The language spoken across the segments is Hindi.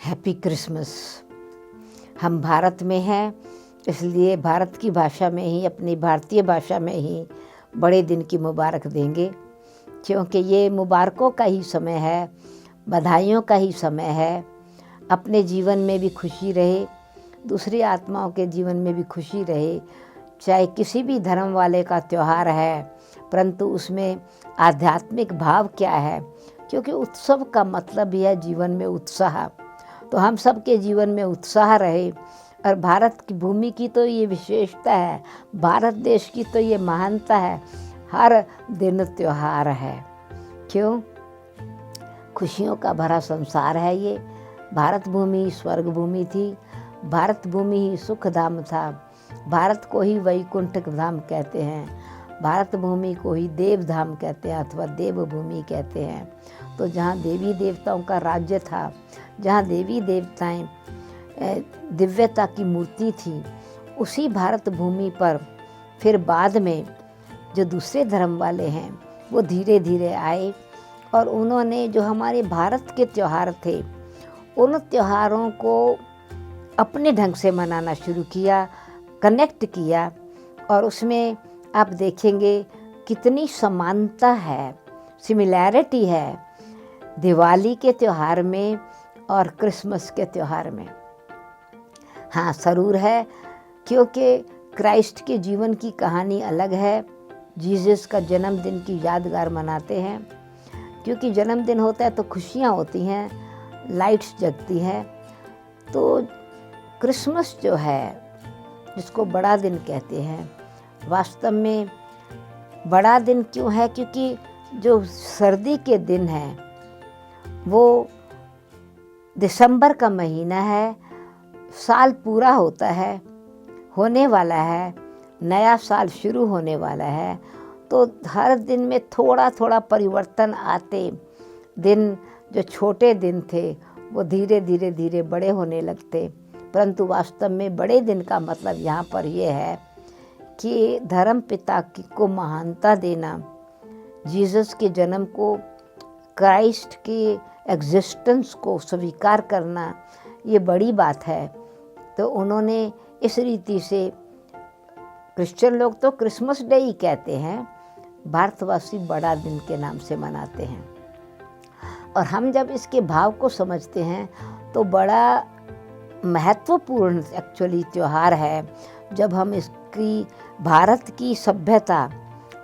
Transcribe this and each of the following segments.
Happy Christmas. हम भारत में हैं, इसलिए भारत की भाषा में ही, अपनी भारतीय भाषा में ही बड़े दिन की मुबारक देंगे, क्योंकि ये मुबारकों का ही समय है, बधाइयों का ही समय है। अपने जीवन में भी खुशी रहे, दूसरी आत्माओं के जीवन में भी खुशी रहे। चाहे किसी भी धर्म वाले का त्यौहार है, परंतु उसमें आध्यात्मिक भाव क्या है, क्योंकि उत्सव का मतलब ही है जीवन में उत्साह। तो हम सब के जीवन में उत्साह रहे। और भारत की भूमि की तो ये विशेषता है, भारत देश की तो ये महानता है, हर दिन त्योहार है। क्यों? खुशियों का भरा संसार है ये। भारत भूमि स्वर्ग भूमि थी, भारत भूमि ही सुख धाम था, भारत को ही वैकुंठ धाम कहते हैं, भारत भूमि को ही देव धाम कहते हैं अथवा देव भूमि कहते हैं। तो जहाँ देवी देवताओं का राज्य था, जहाँ देवी देवताएं दिव्यता की मूर्ति थी, उसी भारत भूमि पर फिर बाद में जो दूसरे धर्म वाले हैं वो धीरे धीरे आए और उन्होंने जो हमारे भारत के त्यौहार थे उन त्योहारों को अपने ढंग से मनाना शुरू किया, कनेक्ट किया। और उसमें आप देखेंगे कितनी समानता है, सिमिलैरिटी है दिवाली के त्यौहार में और क्रिसमस के त्यौहार में। हाँ, ज़रूर है, क्योंकि क्राइस्ट के जीवन की कहानी अलग है। जीसस का जन्मदिन की यादगार मनाते हैं, क्योंकि जन्मदिन होता है तो खुशियाँ होती हैं, लाइट्स जगती हैं। तो क्रिसमस जो है, जिसको बड़ा दिन कहते हैं, वास्तव में बड़ा दिन क्यों है? क्योंकि जो सर्दी के दिन है वो दिसंबर का महीना है, साल पूरा होता है, होने वाला है, नया साल शुरू होने वाला है। तो हर दिन में थोड़ा थोड़ा परिवर्तन आते, दिन जो छोटे दिन थे वो धीरे धीरे धीरे बड़े होने लगते। परंतु वास्तव में बड़े दिन का मतलब यहाँ पर यह है कि धर्म पिता को महानता देना, जीसस के जन्म को, क्राइस्ट की एग्जिस्टेंस को स्वीकार करना, ये बड़ी बात है। तो उन्होंने इस रीति से, क्रिश्चियन लोग तो क्रिसमस डे ही कहते हैं, भारतवासी बड़ा दिन के नाम से मनाते हैं। और हम जब इसके भाव को समझते हैं तो बड़ा महत्वपूर्ण एक्चुअली त्यौहार है, जब हम इसकी भारत की सभ्यता,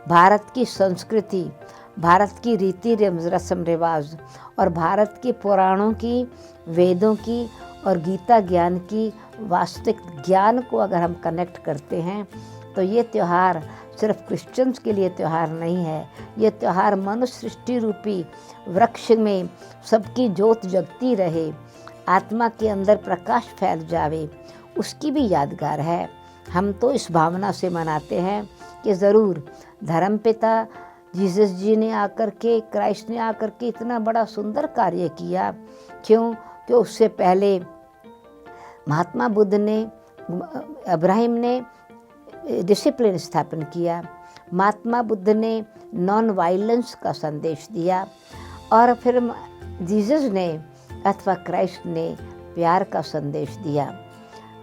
भारत की संस्कृति, भारत की रीति रस्म रिवाज और भारत के पुराणों की, वेदों की और गीता ज्ञान की वास्तविक ज्ञान को अगर हम कनेक्ट करते हैं तो ये त्यौहार सिर्फ क्रिश्चियंस के लिए त्यौहार नहीं है। ये त्यौहार मनुष्य सृष्टि रूपी वृक्ष में सबकी ज्योत जगती रहे, आत्मा के अंदर प्रकाश फैल जावे, उसकी भी यादगार है। हम तो इस भावना से मनाते हैं कि ज़रूर धर्मपिता जीसस जी ने आकर के, क्राइस्ट ने आकर के इतना बड़ा सुंदर कार्य किया। क्यों? कि उससे पहले महात्मा बुद्ध ने, इब्राहिम ने डिसिप्लिन स्थापन किया, महात्मा बुद्ध ने नॉन वायलेंस का संदेश दिया, और फिर जीसस ने अथवा क्राइस्ट ने प्यार का संदेश दिया।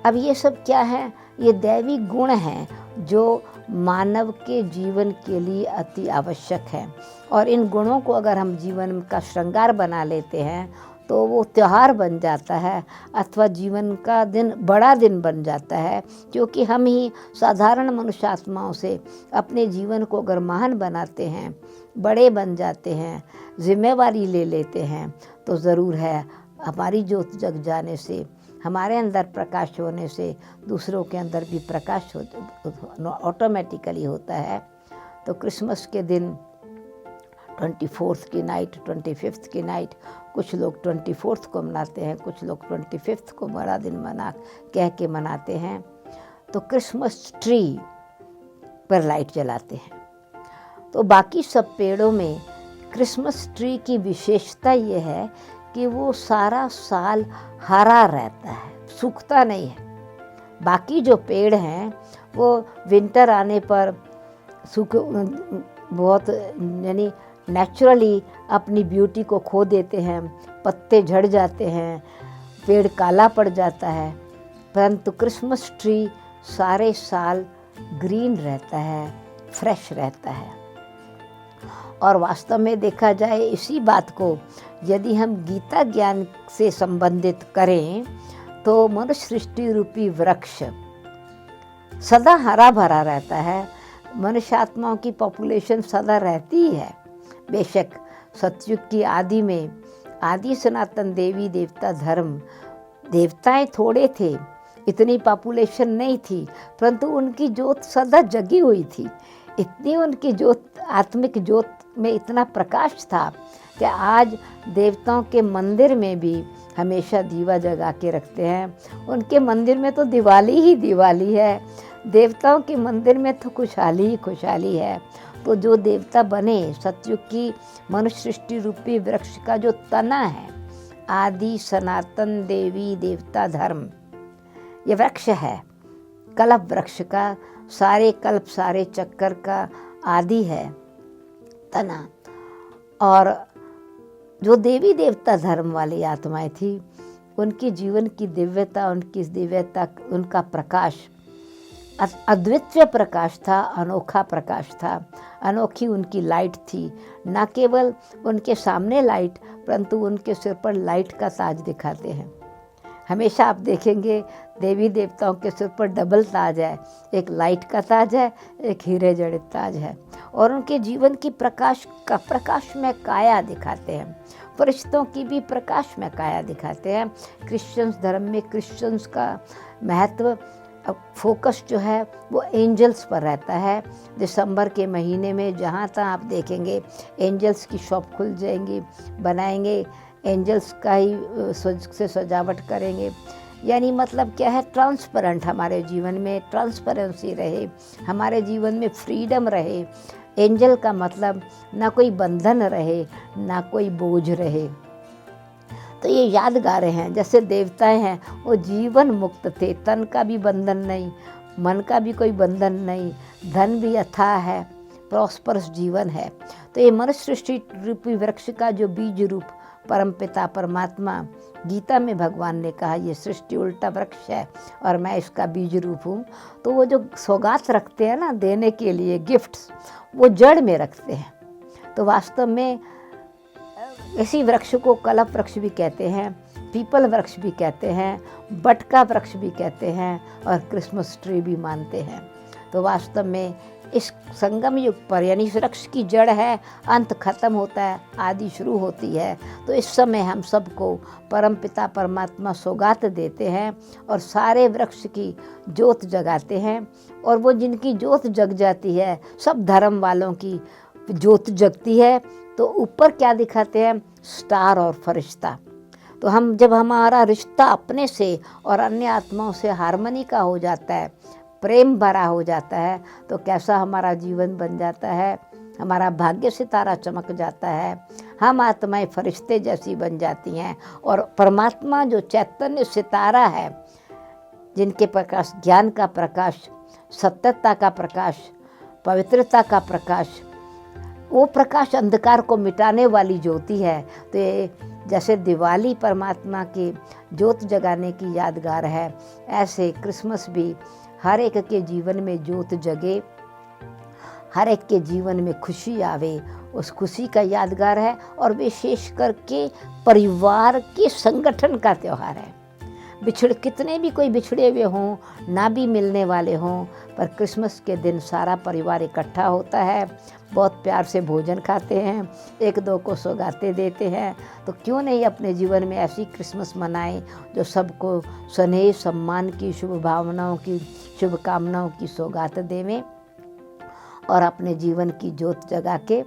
अब ये सब क्या है? ये दैवी गुण हैं जो मानव के जीवन के लिए अति आवश्यक है। और इन गुणों को अगर हम जीवन का श्रृंगार बना लेते हैं तो वो त्यौहार बन जाता है अथवा जीवन का दिन बड़ा दिन बन जाता है। क्योंकि हम ही साधारण मनुष्य आत्माओं से अपने जीवन को अगर महान बनाते हैं, बड़े बन जाते हैं, जिम्मेवारी ले लेते हैं, तो ज़रूर है हमारी ज्योत जग जाने से, हमारे अंदर प्रकाश होने से दूसरों के अंदर भी प्रकाश ऑटोमेटिकली होता है। तो क्रिसमस के दिन 24th की नाइट, 25th की नाइट, कुछ लोग 24th को मनाते हैं, कुछ लोग 25th को बड़ा दिन कह के मनाते हैं। तो क्रिसमस ट्री पर लाइट जलाते हैं। तो बाकी सब पेड़ों में क्रिसमस ट्री की विशेषता ये है कि वो सारा साल हरा रहता है, सूखता नहीं है। बाकी जो पेड़ हैं वो विंटर आने पर बहुत यानी नेचुरली अपनी ब्यूटी को खो देते हैं, पत्ते झड़ जाते हैं, पेड़ काला पड़ जाता है, परंतु क्रिसमस ट्री सारे साल ग्रीन रहता है, फ्रेश रहता है। और वास्तव में देखा जाए इसी बात को यदि हम गीता ज्ञान से संबंधित करें तो मनुष्य सृष्टि रूपी वृक्ष सदा हरा भरा रहता है। मनुष्य आत्माओं की पॉपुलेशन सदा रहती ही है। बेशक सतयुग की आदि में आदि सनातन देवी देवता धर्म, देवताएं थोड़े थे, इतनी पॉपुलेशन नहीं थी, परंतु उनकी ज्योत सदा जगी हुई थी। इतनी उनकी ज्योत, आत्मिक ज्योत में इतना प्रकाश था कि आज देवताओं के मंदिर में भी हमेशा दीवा जगा के रखते हैं। उनके मंदिर में तो दिवाली ही दिवाली है, देवताओं के मंदिर में तो खुशहाली ही खुशहाली है। तो जो देवता बने, सतयुग की मनुष्य सृष्टि रूपी वृक्ष का जो तना है, आदि सनातन देवी देवता धर्म, ये वृक्ष है, कल्प वृक्ष का, सारे कल्प सारे चक्कर का आदि है तना। और जो देवी देवता धर्म वाली आत्माएं थी, उनके जीवन की दिव्यता, उनका प्रकाश अद्वितीय प्रकाश था, अनोखा प्रकाश था, अनोखी उनकी लाइट थी। न केवल उनके सामने लाइट, परंतु उनके सिर पर लाइट का ताज दिखाते हैं। हमेशा आप देखेंगे देवी देवताओं के सिर पर डबल ताज है, एक लाइट का ताज है, एक हीरे जड़ित ताज है। और उनके जीवन की प्रकाश में काया दिखाते हैं, फरिश्तों की भी प्रकाश में काया दिखाते हैं। क्रिश्चियंस धर्म में क्रिश्चियंस का महत्व, फोकस जो है वो एंजल्स पर रहता है। दिसंबर के महीने में जहाँ तक आप देखेंगे एंजल्स की शॉप खुल जाएंगी, बनाएंगे, एंजल्स का ही से सजावट करेंगे। यानी मतलब क्या है, ट्रांसपेरेंट, हमारे जीवन में ट्रांसपेरेंसी रहे, हमारे जीवन में फ्रीडम रहे। एंजल का मतलब ना कोई बंधन रहे, ना कोई बोझ रहे। तो ये यादगार हैं। जैसे देवताएं हैं वो जीवन मुक्त थे, तन का भी बंधन नहीं, मन का भी कोई बंधन नहीं, धन भी अथाह है, प्रॉस्परस जीवन है। तो ये मनुष्य सृष्टि रूपी वृक्ष का जो बीज रूप परमपिता परमात्मा, गीता में भगवान ने कहा ये सृष्टि उल्टा वृक्ष है और मैं इसका बीज रूप हूँ। तो वो जो सौगात रखते हैं ना देने के लिए, गिफ्ट्स, वो जड़ में रखते हैं। तो वास्तव में इसी वृक्ष को कल्प वृक्ष भी कहते हैं, पीपल वृक्ष भी कहते हैं, बटका वृक्ष भी कहते हैं और क्रिसमस ट्री भी मानते हैं। तो वास्तव में इस संगम युग पर, यानी इस वृक्ष की जड़ है, अंत खत्म होता है, आदि शुरू होती है। तो इस समय हम सबको परमपिता परमात्मा सौगात देते हैं और सारे वृक्ष की ज्योत जगाते हैं। और वो जिनकी ज्योत जग जाती है, सब धर्म वालों की ज्योत जगती है। तो ऊपर क्या दिखाते हैं, स्टार और फरिश्ता। तो हम जब हमारा रिश्ता अपने से और अन्य आत्माओं से हार्मनी का हो जाता है, प्रेम भरा हो जाता है, तो कैसा हमारा जीवन बन जाता है, हमारा भाग्य सितारा चमक जाता है, हम आत्माएं फरिश्ते जैसी बन जाती हैं। और परमात्मा जो चैतन्य सितारा है, जिनके प्रकाश ज्ञान का प्रकाश, सत्यता का प्रकाश, पवित्रता का प्रकाश, वो प्रकाश अंधकार को मिटाने वाली ज्योति है। तो ये जैसे दिवाली परमात्मा की ज्योत जगाने की यादगार है, ऐसे क्रिसमस भी हर एक के जीवन में ज्योत जगे, हर एक के जीवन में खुशी आवे, उस खुशी का यादगार है। और विशेष करके परिवार के संगठन का त्यौहार है। कितने भी कोई बिछड़े हुए हों, ना भी मिलने वाले हों, पर क्रिसमस के दिन सारा परिवार इकट्ठा होता है, बहुत प्यार से भोजन खाते हैं, एक दो को सौगातें देते हैं। तो क्यों नहीं अपने जीवन में ऐसी क्रिसमस मनाएं जो सबको स्नेह सम्मान की, शुभ भावनाओं की, शुभकामनाओं की सौगात देवें और अपने जीवन की ज्योत जगा के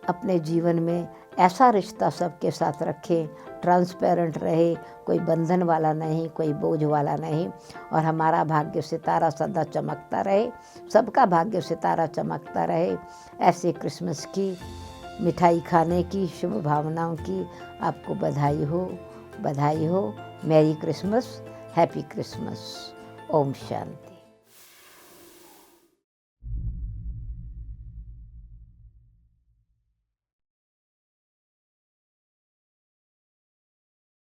अपने जीवन में ऐसा रिश्ता सबके साथ रखें, ट्रांसपेरेंट रहे, कोई बंधन वाला नहीं, कोई बोझ वाला नहीं। और हमारा भाग्य सितारा सदा चमकता रहे, सबका भाग्य सितारा चमकता रहे। ऐसे क्रिसमस की मिठाई खाने की, शुभ भावनाओं की आपको बधाई हो, बधाई हो। Merry Christmas, happy Christmas. ओम शांति।